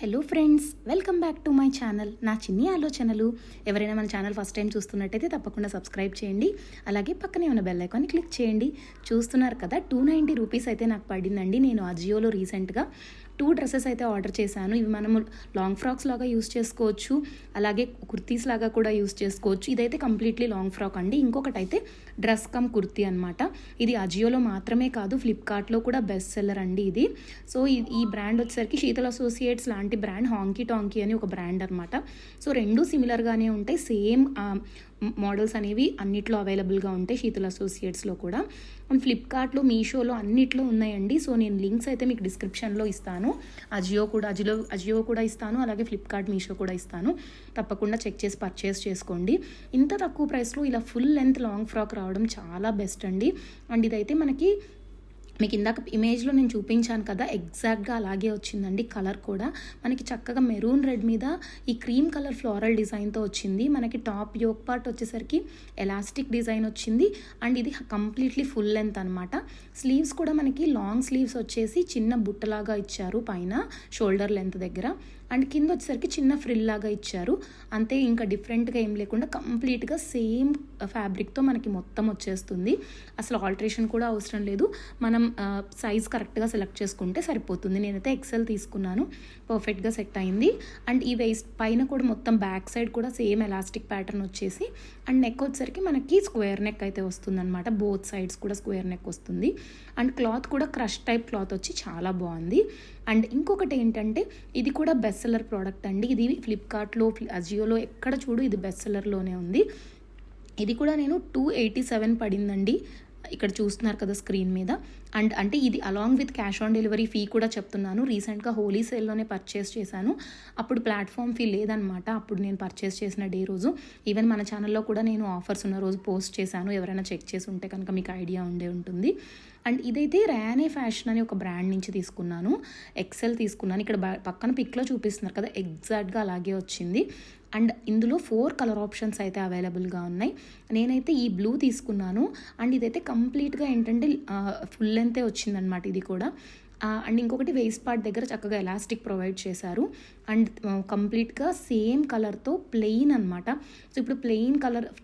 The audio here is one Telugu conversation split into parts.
Hello friends, welcome back to my channel. నా చిన్ని ఆలోచనలు. ఎవరైనా మన ఛానల్ ఫస్ట్ టైం చూస్తున్నట్టయితే తప్పకుండా సబ్స్క్రైబ్ చేయండి. అలాగే పక్కనే ఉన్న బెల్ ఐకాన్ని క్లిక్ చేయండి. చూస్తున్నారు కదా, 290 రూపీస్ అయితే నాకు పడిందండి. నేను అజియోలో రీసెంట్గా 2 డ్రెస్సెస్ అయితే ఆర్డర్ చేశాను. ఇవి మనము లాంగ్ ఫ్రాక్స్ లాగా యూస్ చేసుకోవచ్చు, అలాగే కుర్తీస్ లాగా కూడా యూస్ చేసుకోవచ్చు. ఇదైతే కంప్లీట్లీ లాంగ్ ఫ్రాక్ అండి. ఇంకొకటి అయితే డ్రెస్ కమ్ కుర్తీ అనమాట. ఇది అజియోలో మాత్రమే కాదు, ఫ్లిప్కార్ట్లో కూడా బెస్ట్ సెల్లర్ అండి ఇది. సో ఈ బ్రాండ్ వచ్చేసరికి శీతల్ అసోసియేట్స్ లాంటి బ్రాండ్, హాంకీ టాంకీ అని ఒక బ్రాండ్ అనమాట. సో రెండు సిమిలర్గానే ఉంటాయి, సేమ్ మోడల్స్ అనేవి అన్నిట్లో అవైలబుల్గా ఉంటాయి శీతల్ అసోసియేట్స్లో కూడా. అండ్ ఫ్లిప్కార్ట్లో, మీషోలో అన్నిట్లో ఉన్నాయండి. సో నేను లింక్స్ అయితే మీకు డిస్క్రిప్షన్లో ఇస్తాను. అజియో కూడా ఇస్తాను, అలాగే ఫ్లిప్కార్ట్, మీషో కూడా ఇస్తాను. తప్పకుండా చెక్ చేసి పర్చేస్ చేసుకోండి. ఇంత తక్కువ ప్రైస్లో ఇలా ఫుల్ లెంత్ లాంగ్ ఫ్రాక్ రావడం చాలా బెస్ట్ అండి. అండ్ ఇదైతే మీకు ఇందాక ఇమేజ్లో నేను చూపించాను కదా, ఎగ్జాక్ట్గా అలాగే వచ్చిందండి. కలర్ కూడా మనకి చక్కగా మెరూన్ రెడ్ మీద ఈ క్రీమ్ కలర్ ఫ్లోరల్ డిజైన్తో వచ్చింది. మనకి టాప్ యోక్ పార్ట్ వచ్చేసరికి ఎలాస్టిక్ డిజైన్ వచ్చింది. అండ్ ఇది కంప్లీట్లీ ఫుల్ లెంత్ అనమాట. స్లీవ్స్ కూడా మనకి లాంగ్ స్లీవ్స్ వచ్చేసి చిన్న బుట్టలాగా ఇచ్చారు పైన షోల్డర్ లెంత్ దగ్గర. అండ్ కింద వచ్చేసరికి చిన్న ఫ్రిల్ లాగా ఇచ్చారు. అంతే, ఇంకా డిఫరెంట్గా ఏం లేకుండా కంప్లీట్గా సేమ్ ఫ్యాబ్రిక్తో మనకి మొత్తం వచ్చేస్తుంది. అసలు ఆల్టరేషన్ కూడా అవసరం లేదు. మనం సైజ్ కరెక్ట్గా సెలెక్ట్ చేసుకుంటే సరిపోతుంది. నేనైతే ఎక్సెల్ తీసుకున్నాను, పర్ఫెక్ట్గా సెట్ అయింది. అండ్ ఈ వేస్ట్ పైన కూడా మొత్తం బ్యాక్ సైడ్ కూడా సేమ్ ఎలాస్టిక్ ప్యాటర్న్ వచ్చేసి, అండ్ నెక్ వచ్చేసరికి మనకి స్క్వేర్ నెక్ అయితే వస్తుంది అనమాట. బోత్ సైడ్స్ కూడా స్క్వేర్ నెక్ వస్తుంది. అండ్ క్లాత్ కూడా క్రష్ టైప్ క్లాత్ వచ్చి చాలా బాగుంది. అండ్ ఇంకొకటి ఏంటంటే, ఇది కూడా బెస్ట్ సెల్లర్ ప్రోడక్ట్ అండి. ఇది ఫ్లిప్కార్ట్లో, అజియోలో ఎక్కడ చూడు ఇది బెస్ట్ సెల్లర్లోనే ఉంది. ఇది కూడా నేను 287 పడిందండి, ఇక్కడ చూస్తున్నారు కదా స్క్రీన్ మీద. అండ్ అంటే ఇది along with cash on delivery fee కూడా చెప్తున్నాను. రీసెంట్గా హోలీ సేల్లోనే పర్చేస్ చేశాను. అప్పుడు ప్లాట్ఫామ్ ఫీ లేదనమాట, అప్పుడు నేను పర్చేస్ చేసిన డే రోజు. ఈవెన్ మన ఛానల్లో కూడా నేను ఆఫర్స్ ఉన్న రోజు పోస్ట్ చేశాను. ఎవరైనా చెక్ చేసి ఉంటే కనుక మీకు ఐడియా ఉండే ఉంటుంది. అండ్ ఇదైతే ర్యానే ఫ్యాషన్ అని ఒక బ్రాండ్ నుంచి తీసుకున్నాను. ఎక్సెల్ తీసుకున్నాను. ఇక్కడ పక్కన పిక్లో చూపిస్తున్నారు కదా, ఎగ్జాక్ట్గా అలాగే వచ్చింది. అండ్ ఇందులో 4 కలర్ ఆప్షన్స్ అయితే అవైలబుల్గా ఉన్నాయి. నేనైతే ఈ బ్లూ తీసుకున్నాను. అండ్ ఇదైతే కంప్లీట్గా ఏంటంటే ఫుల్ లెంతే వచ్చిందనమాట ఇది కూడా. అండ్ ఇంకొకటి వేస్ట్ పార్ట్ దగ్గర చక్కగా ఎలాస్టిక్ ప్రొవైడ్ చేశారు. అండ్ కంప్లీట్గా సేమ్ కలర్తో ప్లెయిన్ అనమాట. సో ఇప్పుడు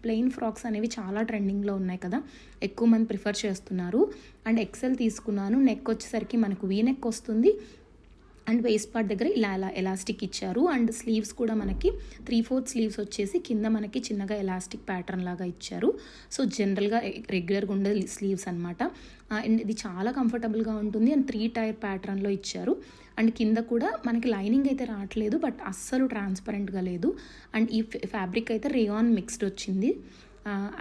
ప్లెయిన్ ఫ్రాక్స్ అనేవి చాలా ట్రెండింగ్లో ఉన్నాయి కదా, ఎక్కువ మంది ప్రిఫర్ చేస్తున్నారు. అండ్ ఎక్సెల్ తీసుకున్నాను. నెక్ వచ్చేసరికి మనకు వీ నెక్ వస్తుంది. అండ్ వేస్ట్ పార్ట్ దగ్గర ఇలా ఎలాస్టిక్ ఇచ్చారు. అండ్ స్లీవ్స్ కూడా మనకి 3/4 స్లీవ్స్ వచ్చేసి కింద మనకి చిన్నగా ఎలాస్టిక్ ప్యాటర్న్ లాగా ఇచ్చారు. సో జనరల్గా రెగ్యులర్గా ఉండే స్లీవ్స్ అనమాట. అండ్ ఇది చాలా కంఫర్టబుల్గా ఉంటుంది. అండ్ 3 టైర్ ప్యాటర్న్లో ఇచ్చారు. అండ్ కింద కూడా మనకి లైనింగ్ అయితే రావట్లేదు, బట్ అస్సలు ట్రాన్స్పరెంట్గా లేదు. అండ్ ఈ ఫ్యాబ్రిక్ అయితే రేయాన్ మిక్స్డ్ వచ్చింది.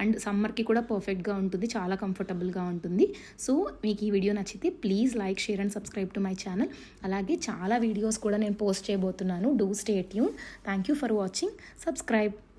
అండ్ సమ్మర్కి కూడా పర్ఫెక్ట్గా ఉంటుంది, చాలా కంఫర్టబుల్గా ఉంటుంది. సో మీకు ఈ వీడియో నచ్చితే please like, share and subscribe to my channel. అలాగే చాలా వీడియోస్ కూడా నేను పోస్ట్ చేయబోతున్నాను. Do stay tune. Thank you for watching. Subscribe.